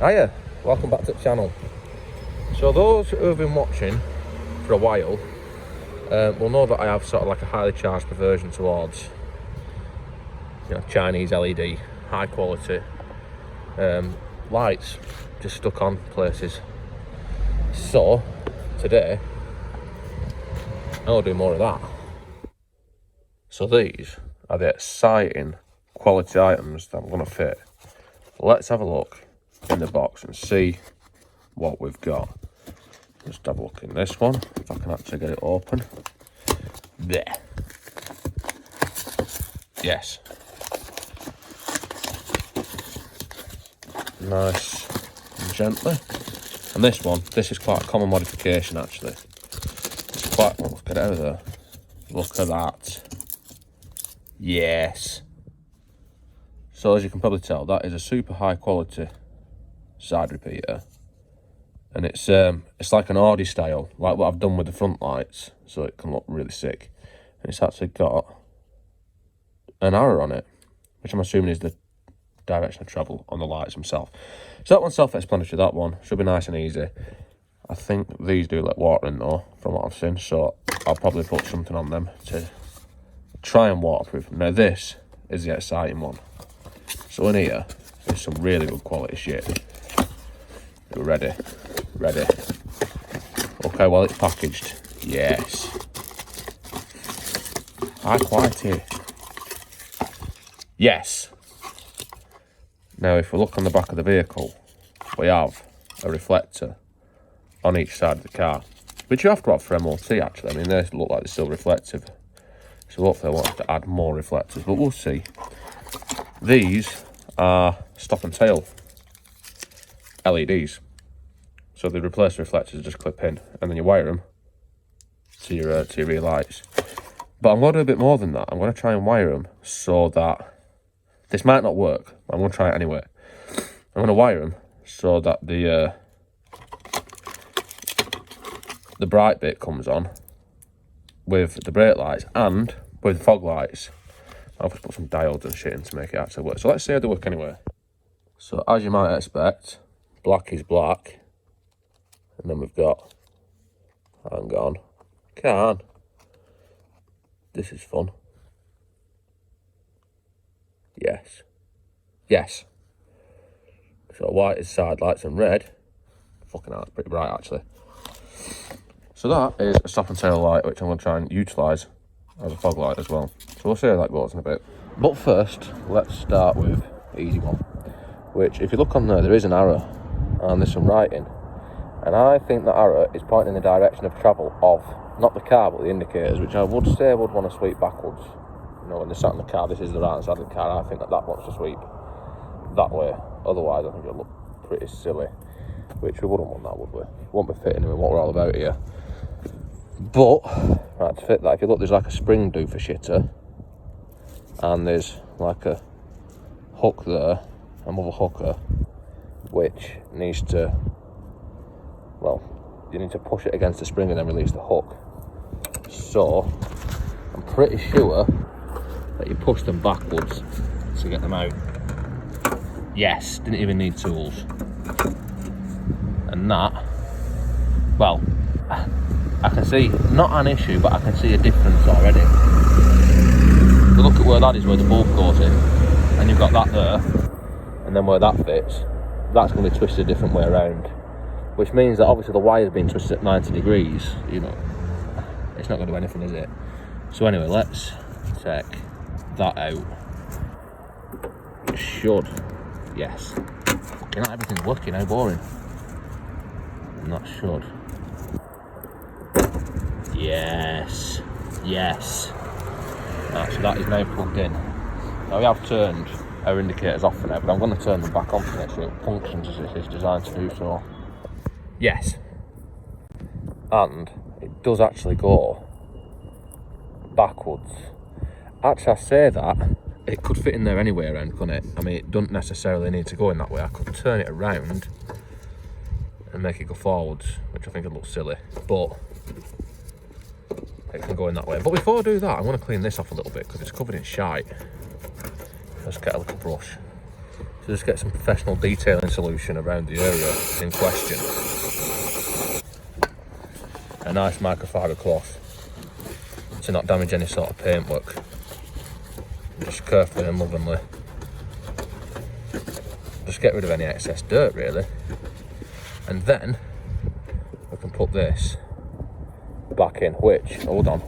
Hiya, welcome back to the channel. So those who have been watching for a while will know that I have sort of like a highly charged aversion towards, you know, Chinese LED, high quality lights just stuck on places. So today I'll do more of that. So these are the exciting quality items that I'm going to fit. Let's have a look in the box and see what we've got. Just have a look in this one, if I can actually get it open. There. Yes. Nice and gently. And this one, this is quite a common modification actually. It's quite, oh, let's get it out of there. Look at that. Yes. So as you can probably tell, that is a super high quality side repeater. And it's like an Audi style, like what I've done with the front lights, so it can look really sick. And it's actually got an arrow on it, which I'm assuming is the direction of travel on the lights themselves. So that one's self-explanatory, that one. Should be nice and easy. I think these do let water in though, from what I've seen, so I'll probably put something on them to try and waterproof them. Now this is the exciting one. So in here, there's some really good quality shit. We're ready. Ready. Okay, well it's packaged. Yes. High quality. Yes. Now if we look on the back of the vehicle, we have a reflector on each side of the car, which you have to have for MOT actually. I mean, they look like they're still reflective. So hopefully I won't have to add more reflectors, but we'll see. These are stop and tail LEDs. So they replace the reflectors, just clip in, and then you wire them to your rear lights. But I'm going to do a bit more than that. I'm going to try and wire them so that this might not work. But I'm going to try it anyway. I'm going to wire them so that the bright bit comes on with the brake lights and with fog lights. I'll just put some diodes and shit in to make it actually work. So let's see how they work anyway. So as you might expect, black is black. And then we've got, hang on, come on. This is fun. Yes. Yes. So white is side lights and red. Fucking hell, it's pretty bright actually. So that is a stop and tail light, which I'm going to try and utilise as a fog light as well. So we'll see how that goes in a bit. But first, let's start with the easy one. Which, if you look on there is an arrow and there's some writing. And I think that arrow is pointing in the direction of travel of, not the car, but the indicators, which I would say would want to sweep backwards. You know, when they're sat in the car, this is the right side of the car. I think that wants to sweep that way. Otherwise, I think it'll look pretty silly. Which we wouldn't want that, would we? Won't be fitting in with what we're all about here. But, right, to fit that, if you look, there's like a spring doofer shitter. And there's like a hook there, another hooker, which needs to, well, you need to push it against the spring and then release the hook. So, I'm pretty sure that you push them backwards to get them out. Yes, didn't even need tools. And that, well, I can see, not an issue, but I can see a difference already. If you look at where that is, where the bulb goes in, and you've got that there, and then where that fits, that's going to be twisted a different way around. Which means that obviously the wire's been twisted at 90 degrees, you know, it's not going to do anything, is it? So anyway, let's check that out. It should, yes. Fucking hell, everything's working, how boring. And that should. Yes, yes. Right, so that is now plugged in. Now we have turned our indicators off for now, but I'm going to turn them back on to make sure it functions as it is designed to do so. Yes. And it does actually go backwards. Actually, I say that, it could fit in there anyway around, couldn't it? I mean, it doesn't necessarily need to go in that way. I could turn it around and make it go forwards, which I think would look silly, but it can go in that way. But before I do that, I'm going to clean this off a little bit because it's covered in shite. Let's get a little brush to just get some professional detailing solution around the area in question. A nice microfiber cloth to not damage any sort of paintwork. Just carefully and lovingly just get rid of any excess dirt, really. And then we can put this back in, which, hold on,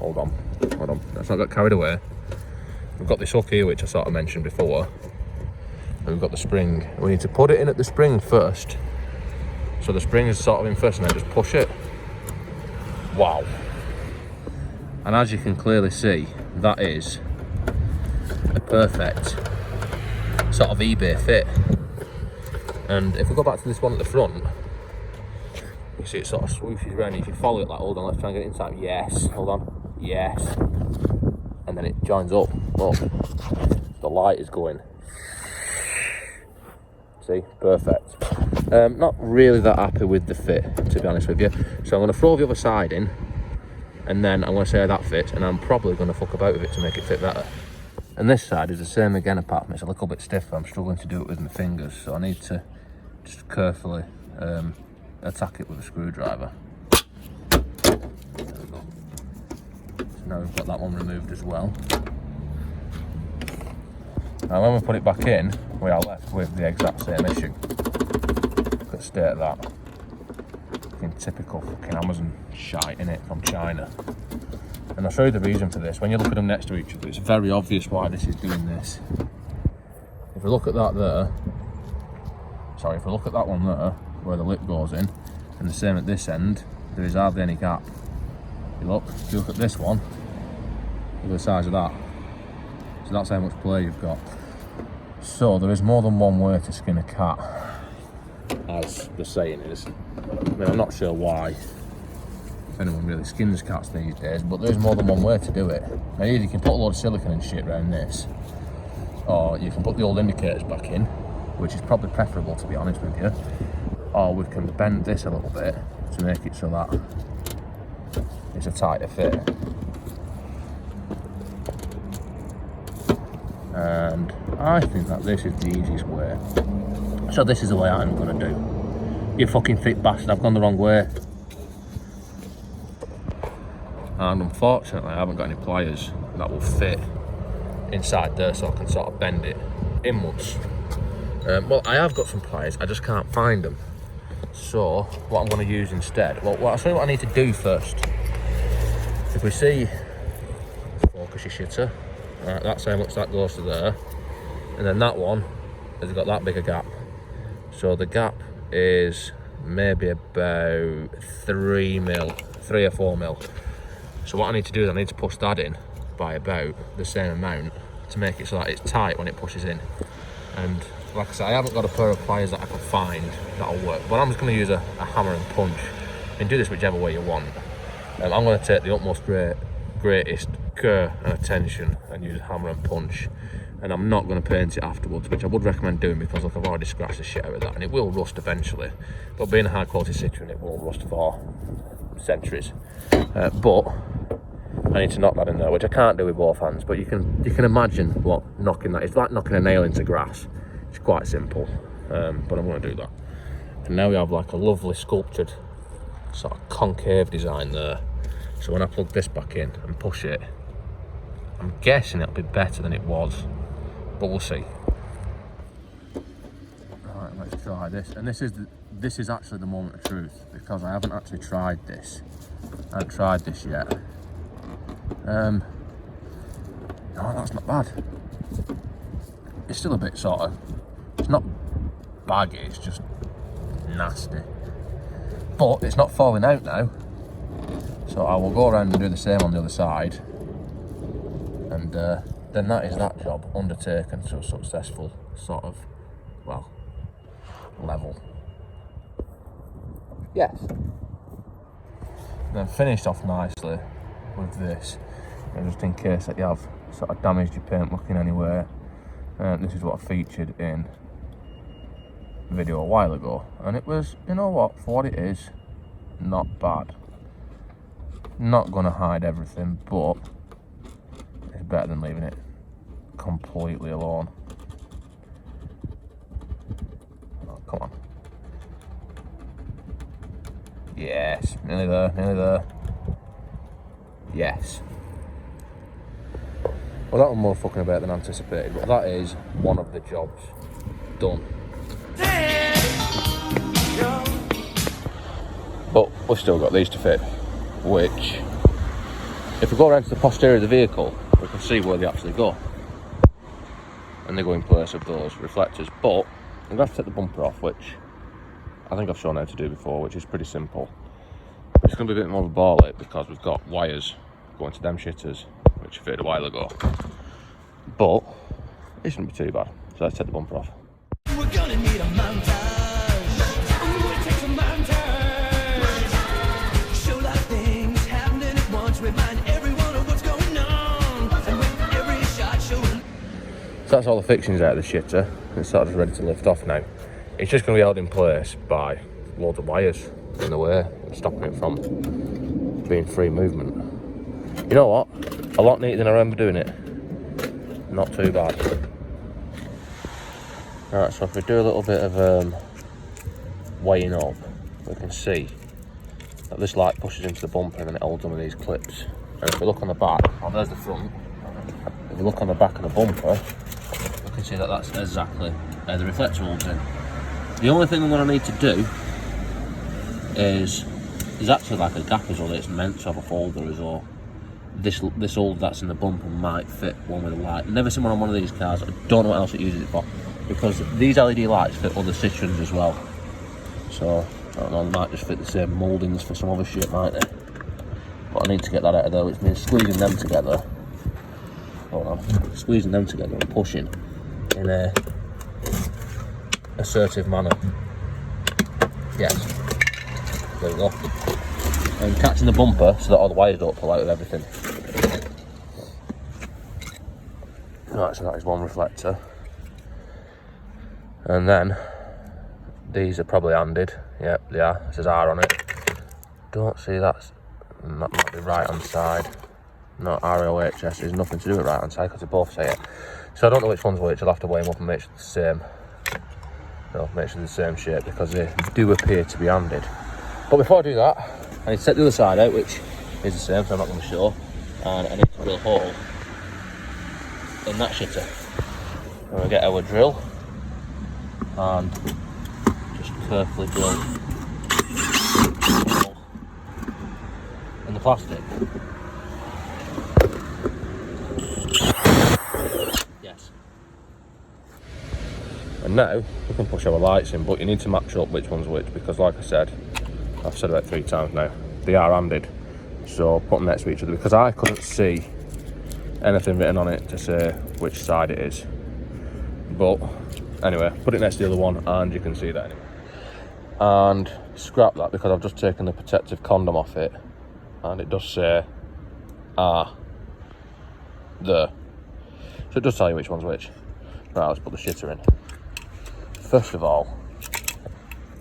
let's not get carried away. We've got this hook here, which I sort of mentioned before, and we've got the spring. We need to put it in at the spring first, so the spring is sort of in first, and then just push it. Wow. And as you can clearly see, that is a perfect sort of eBay fit. And if we go back to this one at the front, you see it sort of swooshes around. If you follow it, like, hold on, let's try and get it inside. Yes, hold on, yes. And then it joins up. Look, the light is going. See, perfect. Not really that happy with the fit, to be honest with you. So I'm going to throw the other side in, and then I'm going to say how that fits, and I'm probably going to fuck about with it to make it fit better. And this side is the same again, apart from it's a little bit stiffer. I'm struggling to do it with my fingers, so I need to just carefully attack it with a screwdriver. There we go. So now we've got that one removed as well. Now when we put it back in, we are left with the exact same issue. Look at the state of that. Fucking typical fucking Amazon shite, innit, from China. And I'll show you the reason for this. When you look at them next to each other, it's very obvious why this is doing this. If we look at that there, sorry, if we look at that one there, where the lip goes in, and the same at this end, there is hardly any gap. If you look at this one, look at the size of that. So that's how much play you've got. So there is more than one way to skin a cat, as the saying is. I mean, I'm not sure why, if anyone really skins cats these days, but there is more than one way to do it. Now either you can put a load of silicone and shit around this, or you can put the old indicators back in, which is probably preferable, to be honest with you, or we can bend this a little bit to make it so that it's a tighter fit. And I think that this is the easiest way. So this is the way I'm going to do. You fucking thick bastard, I've gone the wrong way. And unfortunately I haven't got any pliers that will fit inside there, so I can sort of bend it inwards. Well, I have got some pliers, I just can't find them. So what I'm going to use instead, well, I'll show you what I need to do first. If we see, focus, you shitter. Right, that's how much that goes to there, and then that one has got that big a gap. So the gap is maybe about 3 or 4 mil. So what I need to do is I need to push that in by about the same amount to make it so that it's tight when it pushes in. And like I said, I haven't got a pair of pliers that I can find that'll work, but I'm just going to use a hammer and punch. You can do this whichever way you want. I'm going to take the utmost greatest care and attention and use a hammer and punch, and I'm not going to paint it afterwards, which I would recommend doing, because look, I've already scratched the shit out of that, and it will rust eventually, but being a high quality Citroen, it won't rust for centuries. But I need to knock that in there, which I can't do with both hands, but you can imagine what knocking that is. It's like knocking a nail into grass. It's quite simple, but I'm going to do that. And now we have like a lovely sculptured sort of concave design there. So when I plug this back in and push it, I'm guessing it'll be better than it was, but we'll see. Right, let's try this. And this is actually the moment of truth, because I haven't actually tried this. I haven't tried this yet. No, that's not bad. It's still a bit sort of, it's not baggy, it's just nasty. But it's not falling out now. So I will go around and do the same on the other side. And then that is that job undertaken to a successful sort of, well, level. Yes. And then finished off nicely with this, and just in case that you have sort of damaged your paint looking anywhere. This is what I featured in a video a while ago, and it was, you know what, for what it is, not bad. Not going to hide everything, but it's better than leaving it completely alone. come on. Yes, nearly there, nearly there. Yes. Well, that was more fucking about than anticipated, but that is one of the jobs done. But we've still got these to fit, which, if we go around to the posterior of the vehicle, we can see where they actually go. And they go in place of those reflectors. But I'm going to have to take the bumper off, which I think I've shown how to do before, which is pretty simple. It's going to be a bit more of a ball ache because we've got wires going to them shitters, which fitted a while ago. But it shouldn't be too bad. So let's take the bumper off. We're gonna need a montage. It takes a montage. Show like things happening at once. Remind everyone of what's going on. And with every shot showing. So that's all the fixings out of the shitter. It's sort of just ready to lift off now. It's just going to be held in place by loads of wires in the way, stopping it from being free movement. You know what? A lot neater than I remember doing it. Not too bad. Alright, so if we do a little bit of weighing up, we can see that this light pushes into the bumper and then it holds one of these clips. And if we look on the back, oh, there's the front. If we look on the back of the bumper, we can see that that's exactly where the reflector holds in. The only thing I'm going to need to do is, there's actually like a gap as well that it's meant to have a holder as well. This holder that's in the bumper might fit one with a light. Never seen one on one of these cars. I don't know what else it uses it for, because these LED lights fit other Citroens as well. So I don't know, they might just fit the same mouldings for some other shit, might they? But I need to get that out of there, which means squeezing them together. Hold on, squeezing them together and pushing in a assertive manner. Yes, there we go. And catching the bumper so that all the wires don't pull out of everything. Right, so that is one reflector. And then these are probably handed. Yep, they are. It says R on it. Don't see that might be right hand side. No, ROHS. There's nothing to do with right hand side because they both say it. So I don't know which one's which. I'll have to weigh them up and make sure they're the same. No, make sure they're the same shape because they do appear to be handed. But before I do that, I need to set the other side out, which is the same, so I'm not going to show. And I need to drill a hole in that shitter. And we'll get our drill and just carefully drill a hole in the plastic. Yes. And now we can push our lights in, but you need to match up which one's which, because like I said, I've said about 3 times now, they are handed. So put them next to each other, because I couldn't see anything written on it to say which side it is. But anyway, put it next to the other one and you can see that anyway. And scrap that because I've just taken the protective condom off it and it does say there. So it does tell you which one's which. Right, let's put the shitter in. First of all,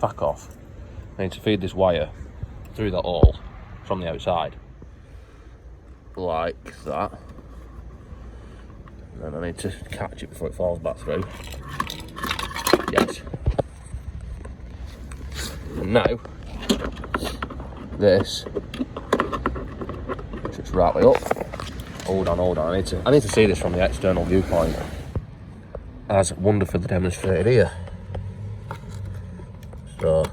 back off. I need to feed this wire through that hole from the outside, like that. And then I need to catch it before it falls back through. Yes. And now, this sits right way up. Hold on. I need to see this from the external viewpoint, as wonderfully demonstrated here. So.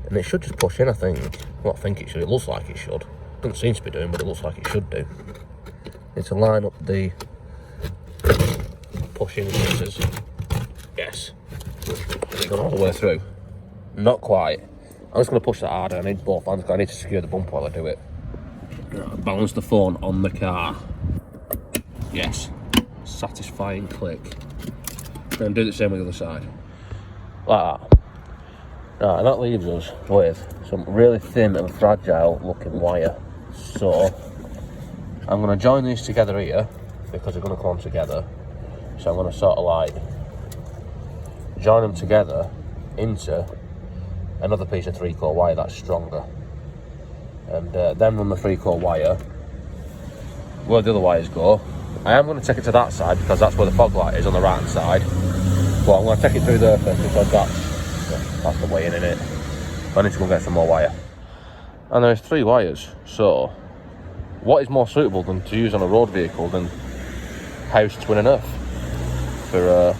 And it should just push in, I think. Well, I think it should. It looks like it should. Doesn't seem to be doing, but it looks like it should do. Need to line up the push-in scissors. Yes. Has it gone all the way through? Not quite. I'm just going to push that harder. I need both hands because I need to secure the bumper while I do it. Balance the phone on the car. Yes. Satisfying click. Then do the same with the other side. Like that. Right, and that leaves us with some really thin and fragile looking wire. So I'm going to join these together here because they're going to come together. So I'm going to sort of like join them together into another piece of 3-core wire that's stronger. And then run the 3-core wire where the other wires go. I am going to take it to that side because that's where the fog light is on the right hand side. But I'm going to take it through there first because that's That's the weighing in it. I need to go get some more wire. And there's 3 wires, so what is more suitable than to use on a road vehicle than house twin and earth for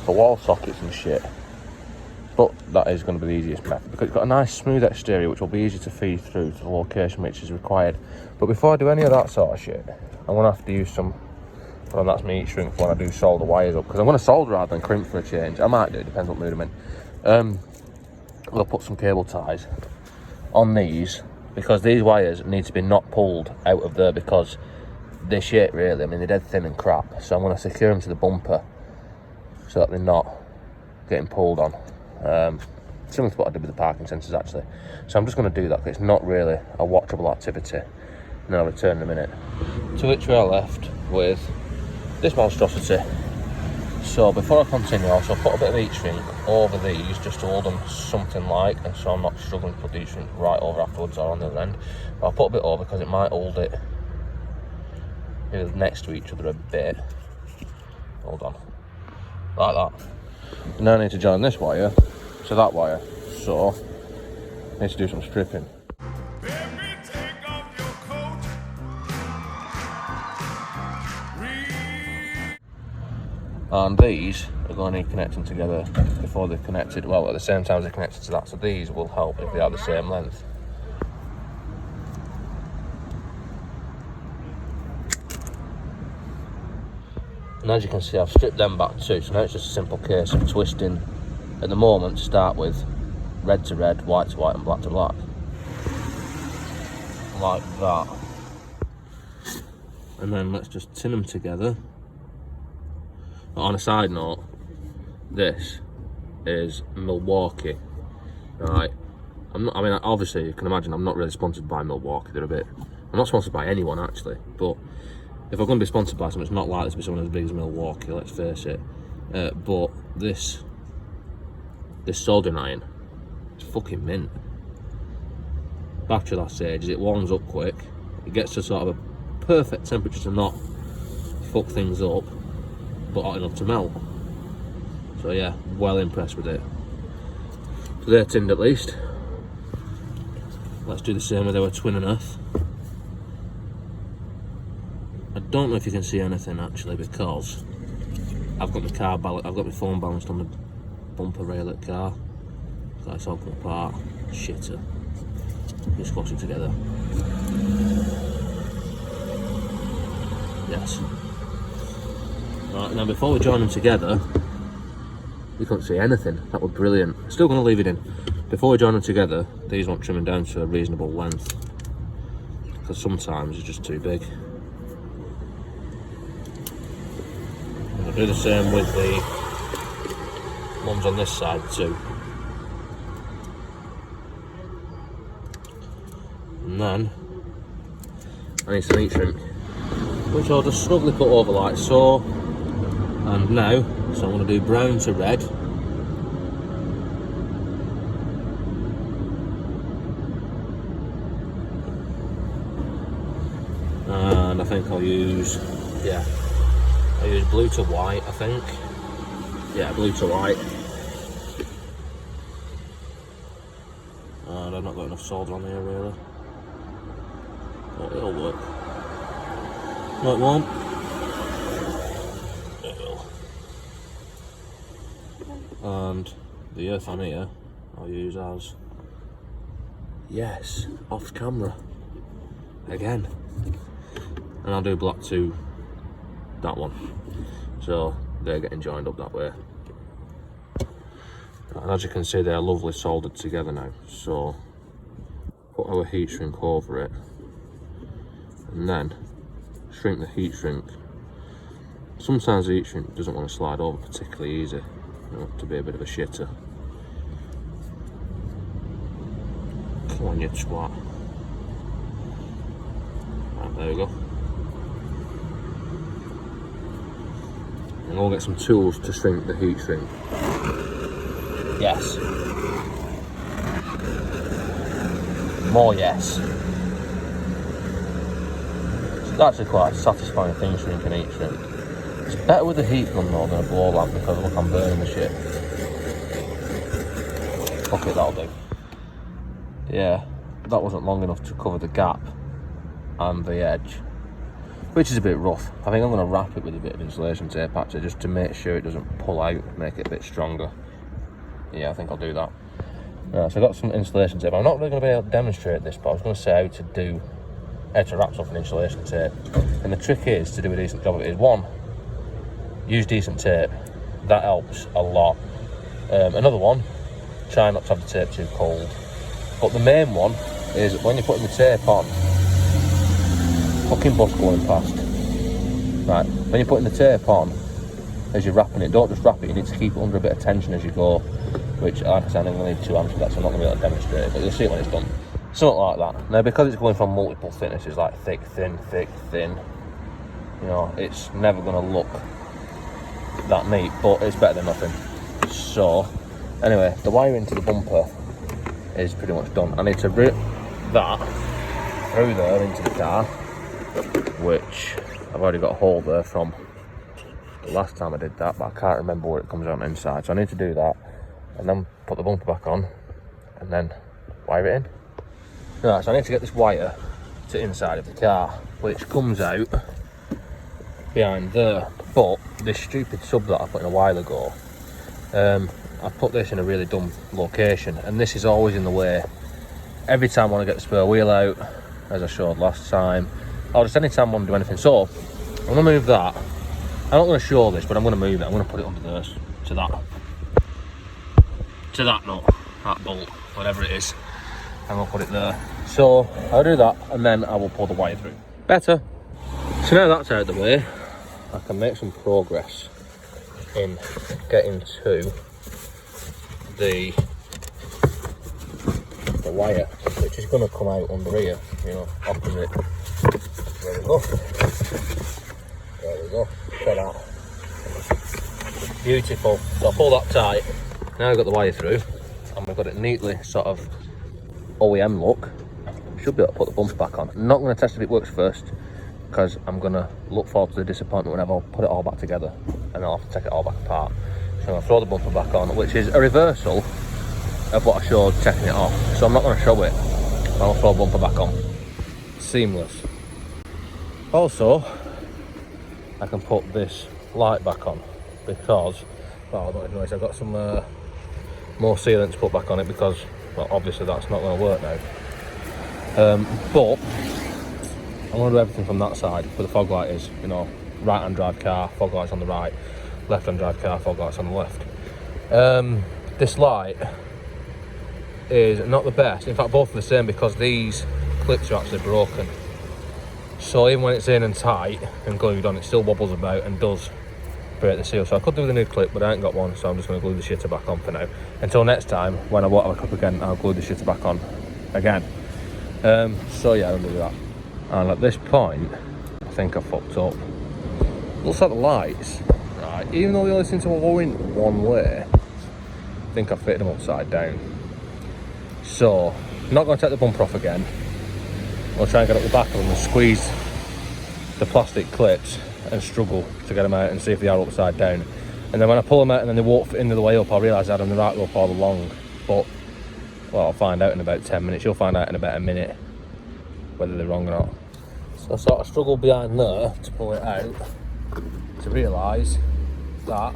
wall sockets and shit. But that is going to be the easiest method because it's got a nice smooth exterior which will be easy to feed through to the location which is required. But before I do any of that sort of shit, I'm going to have to use some, well, that's my heat shrink for when I do solder wires up, because I'm going to solder rather than crimp for a change. I might do, depends what mood I'm in. I'll put some cable ties on these because these wires need to be not pulled out of there because they're shit really. I mean, they're dead thin and crap, so I'm going to secure them to the bumper so that they're not getting pulled on. Similar to what I did with the parking sensors actually. So I'm just going to do that because it's not really a watchable activity. And then I'll return in a minute. To which we are left with this monstrosity. So before I continue, I'll put a bit of heat shrink over these just to hold them something like, and so I'm not struggling to put the heat shrink right over afterwards or on the other end. But I'll put a bit over because it might hold it either next to each other a bit. Hold on. Like that. Now I need to join this wire to that wire, so I need to do some stripping. And these are going to need connecting together before they're connected, well, at the same time as they're connected to that, so these will help if they are the same length. And as you can see, I've stripped them back too, so now it's just a simple case of twisting at the moment to start with, red to red, white to white and black to black. Like that. And then let's just tin them together. But on a side note, this is Milwaukee, right? I mean, obviously you can imagine I'm not really sponsored by Milwaukee. They're a bit, I'm not sponsored by anyone actually, but if I'm going to be sponsored by something, it's not likely to be someone as big as Milwaukee, let's face it. But this soldering iron is fucking mint. Back to that stage is it warms up quick, it gets to sort of a perfect temperature to not fuck things up, but hot enough to melt. So yeah, well impressed with it. So they're tinned at least. Let's do the same with our twin and earth. I don't know if you can see anything actually because I've got my phone balanced on the bumper rail of the car. So it's all come apart. Shitter. Just squash it together. Yes. Right, now before we join them together, you couldn't see anything. That was brilliant. Still going to leave it in. Before we join them together, these want trimming down to a reasonable length because sometimes it's just too big. I'll do the same with the ones on this side too. And then I need some heat shrink, which I'll just snugly put over like so. And now, so I'm going to do brown to red. And I think I'll use, yeah, I use blue to white, I think. Yeah, blue to white. And I've not got enough solder on here really. But it'll work. No, it won't. It will. And the earth on here, I'll use as, yes, off camera. Again. And I'll do black to that one. So they're getting joined up that way. And as you can see, they're lovely soldered together now. So put our heat shrink over it and then shrink the heat shrink. Sometimes the heat shrink doesn't want to slide over particularly easy. You have to be a bit of a shitter. Come on, you twat. Right, there we go. And I'll get some tools to shrink the heat shrink. Yes. More yes. It's actually quite a satisfying thing, shrinking heat shrink. It's better with a heat gun though than a blow lamp because look, I'm burning the shit. Fuck it, that'll do. Yeah, that wasn't long enough to cover the gap and the edge, which is a bit rough. I think I'm going to wrap it with a bit of insulation tape actually, just to make sure it doesn't pull out, make it a bit stronger. Yeah, I think I'll do that. Right, so I've got some insulation tape. I'm not really going to be able to demonstrate this, but I was going to say how to wrap stuff in insulation tape. And the trick is to do a decent job of it is, one, use decent tape. That helps a lot. Another one, try not to have the tape too cold. But the main one is when you're putting the tape on, fucking bus going past. Right, when you're putting the tape on, as you're wrapping it, don't just wrap it, you need to keep it under a bit of tension as you go, which, like I said, I'm going to need 2 amps for that, so I'm not going to be able to demonstrate it, but you'll see it when it's done. Something like that. Now, because it's going from multiple thicknesses, like thick, thin, you know, it's never going to look that neat, but it's better than nothing. So, anyway, the wiring to the bumper is pretty much done. I need to rip that through there into the car, which I've already got a hole there from the last time I did that, but I can't remember where it comes out inside. So I need to do that and then put the bumper back on and then wire it in. Right, so I need to get this wire to inside of the car, which comes out behind there. But this stupid sub that I put in a while ago, I put this in a really dumb location, and this is always in the way. Every time I want to get the spare wheel out, as I showed last time, or just any time I want to do anything. So I'm going to move that. I'm not going to show this, but I'm going to move it. I'm going to put it under there to that nut, that bolt, whatever it is. I'm going to put it there. So I'll do that, and then I will pull the wire through. Better. So now that's out of the way, I can make some progress in getting to the wire, which is going to come out under here, you know, opposite. There we go. There we go. Check that. Beautiful. So I'll pull that tight. Now I've got the wire through, and we've got it neatly sort of OEM look. Should be able to put the bumper back on. I'm not going to test if it works first, because I'm going to look forward to the disappointment whenever I'll put it all back together and I'll have to take it all back apart. So I'm going to throw the bumper back on, which is a reversal of what I showed checking it off. So I'm not going to show it. I'll throw the bumper back on. Seamless. Also, I can put this light back on because, well, I don't even know, I've got some more sealant to put back on it because, well, obviously that's not going to work now. But I'm going to do everything from that side where the fog light is, you know, right hand drive car, fog lights on the right, left hand drive car, fog lights on the left. This light is not the best, in fact both are the same, because these clips are actually broken. So even when it's in and tight and glued on, it still wobbles about and does break the seal. So I could do with a new clip, but I ain't got one, so I'm just going to glue the shitter back on for now. Until next time, when I won't have a clip again, I'll glue the shitter back on again. So yeah, I'll do that. And at this point, I think I fucked up. Looks like the lights, right, even though they only seem to go in one way, I think I fitted them upside down. So, I'm not going to take the bumper off again. I'll try and get up the back of them and squeeze the plastic clips and struggle to get them out and see if they are upside down. And then when I pull them out and then they won't fit into the way up, I'll realise I had them the right way up all along. But, well, I'll find out in about 10 minutes. You'll find out in about a minute whether they're wrong or not. So I sort of struggled behind there to pull it out to realise that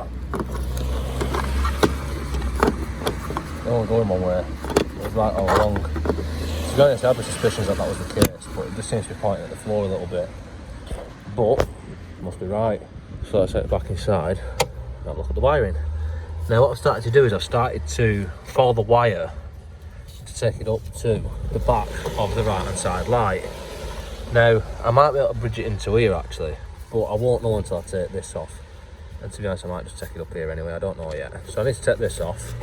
they only going one way. It was right all along. To be honest, I had my suspicions that that was the case, but it just seems to be pointing at the floor a little bit. But, it must be right. So let's take it back inside and have a look at the wiring. Now what I've started to do is I've started to follow the wire to take it up to the back of the right hand side light. Now, I might be able to bridge it into here actually, but I won't know until I take this off. And to be honest, I might just take it up here anyway, I don't know yet. So I need to take this off.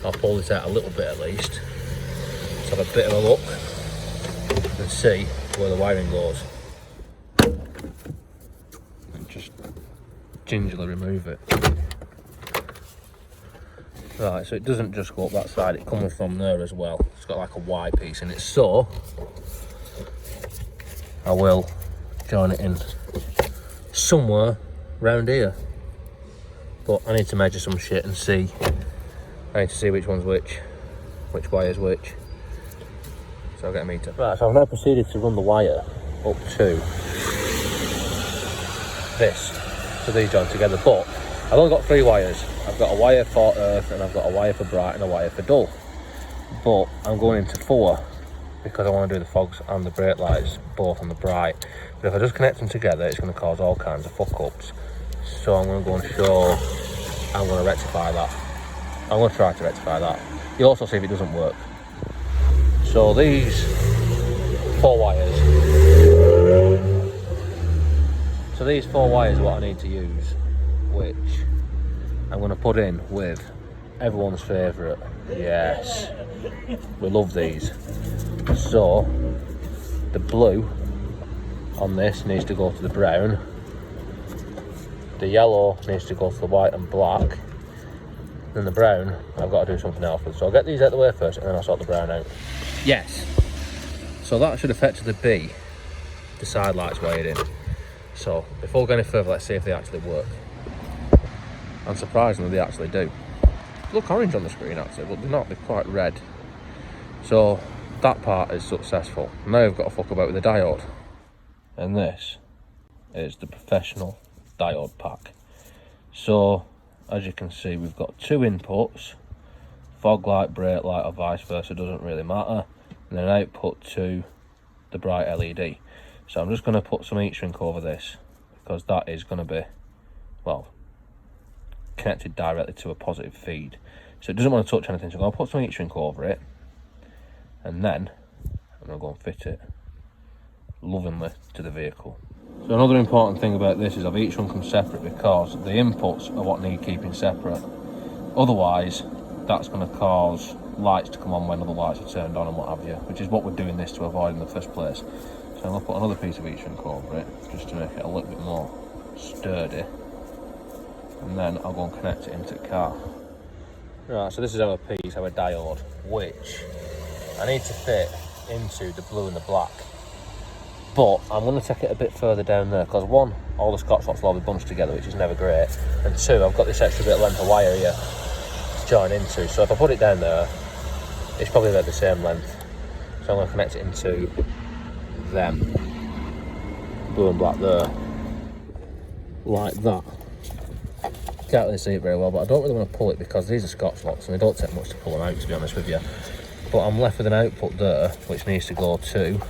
I'll pull this out a little bit at least, to have a bit of a look and see where the wiring goes. And just gingerly remove it. Right, so it doesn't just go up that side, it comes from there as well. It's got like a Y piece in it, so I will join it in somewhere round here. But I need to measure some shit and see I need to see which one's which wire's which. So I'll get a meter. Right, so I've now proceeded to run the wire up to this, so these join together, but I've only got 3 wires. I've got a wire for earth, and I've got a wire for bright, and a wire for dull. But I'm going into 4 because I want to do the fogs and the brake lights both on the bright. But if I just connect them together, it's going to cause all kinds of fuck-ups. So I'm going to go and show, I'm going to rectify that. I'm going to try to rectify that. You'll also see if it doesn't work. So these 4 wires. So these 4 wires are what I need to use, which I'm going to put in with everyone's favourite. Yes, we love these. So the blue on this needs to go to the brown. The yellow needs to go to the white and black. Then the brown, I've got to do something else with. So I'll get these out of the way first, and then I'll sort the brown out. Yes. So that should effectively be the side lights wired in. So before we go any further, let's see if they actually work. And surprisingly, they actually do. They look orange on the screen actually, but they're not. They're quite red. So that part is successful. Now we've got to fuck about with the diode. And this is the professional diode pack. So as you can see, we've got 2 inputs, fog light, brake light, or vice versa, doesn't really matter, and then an output to the bright LED. So I'm just going to put some heat shrink over this, because that is going to be, well, connected directly to a positive feed. So it doesn't want to touch anything, so I'm going to put some heat shrink over it, and then I'm going to go and fit it lovingly to the vehicle. So another important thing about this is I've heat shrunk them separate because the inputs are what need keeping separate. Otherwise, that's going to cause lights to come on when other lights are turned on and what have you, which is what we're doing this to avoid in the first place. So I'm going to put another piece of heat shrink over it, just to make it a little bit more sturdy. And then I'll go and connect it into the car. Right, so this is our piece, our diode, which I need to fit into the blue and the black. But I'm going to take it a bit further down there, because 1, all the Scotch slots will all be bunched together, which is never great. And 2, I've got this extra bit of length of wire here to join into. So if I put it down there, it's probably about the same length. So I'm going to connect it into them, blue and black there, like that. Can't really see it very well, but I don't really want to pull it because these are Scotch locks and they don't take much to pull them out, to be honest with you. But I'm left with an output there, which needs to go to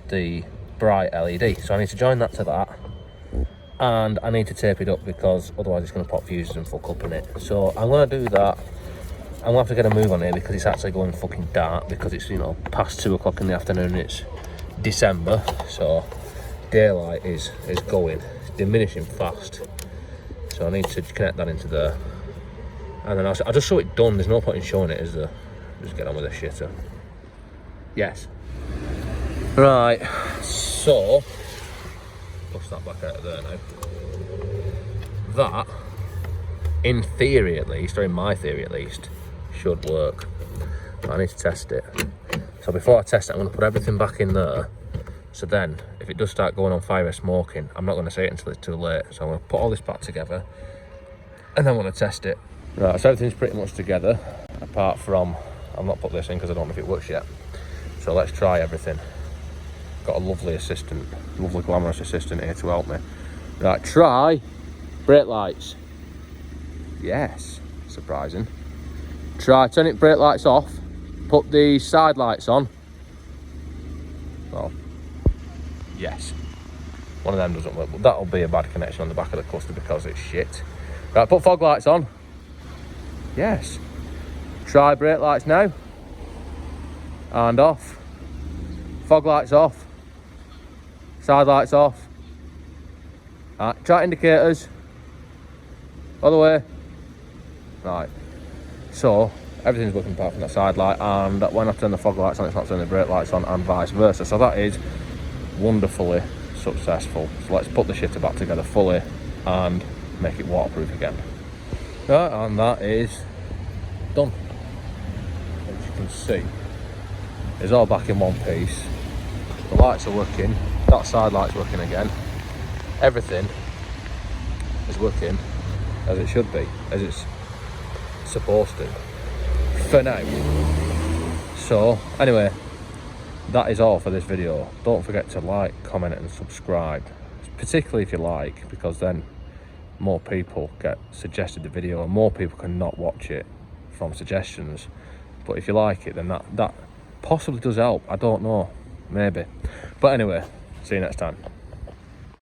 the bright LED. So I need to join that to that, and I need to tape it up because otherwise it's going to pop fuses and fuck up in it. So I'm going to do that. I'm going to have to get a move on here because it's actually going fucking dark, because it's, you know, past 2 o'clock in the afternoon. It's December, so daylight is going, it's diminishing fast. So I need to connect that into there, and then I'll just show it done. There's no point in showing it, is there? Just get on with the shitter. Yes. Right, so push that back out of there now. That, in theory at least, or in my theory at least, should work. But I need to test it. So before I test it, I'm going to put everything back in there. So then, if it does start going on fire or smoking, I'm not going to see it until it's too late. So I'm going to put all this back together, and then I'm going to test it. Right, so everything's pretty much together, apart from, I've not put this in because I don't know if it works yet. So let's try everything. Got a lovely assistant, lovely glamorous assistant here to help me. Right, try brake lights. Yes, surprising. Try turn it brake lights off, put the side lights on. Well, yes. One of them doesn't work, but that'll be a bad connection on the back of the cluster because it's shit. Right, put fog lights on. Yes. Try brake lights now. And off. Fog lights off. Side lights off. Right, try indicators. All the way. Right. So, everything's working apart from that side light, and when I turn the fog lights on, it's not turning the brake lights on, and vice versa. So that is wonderfully successful. So let's put the shitter back together fully and make it waterproof again. Right, and that is done. As you can see, it's all back in one piece. The lights are working, that side light's working again. Everything is working as it should be, as it's supposed to, for now. So anyway, that is all for this video. Don't forget to like, comment and subscribe, particularly if you like, because then more people get suggested the video and more people can not watch it from suggestions. But if you like it, then that possibly does help. I don't know, maybe. But anyway, see you next time.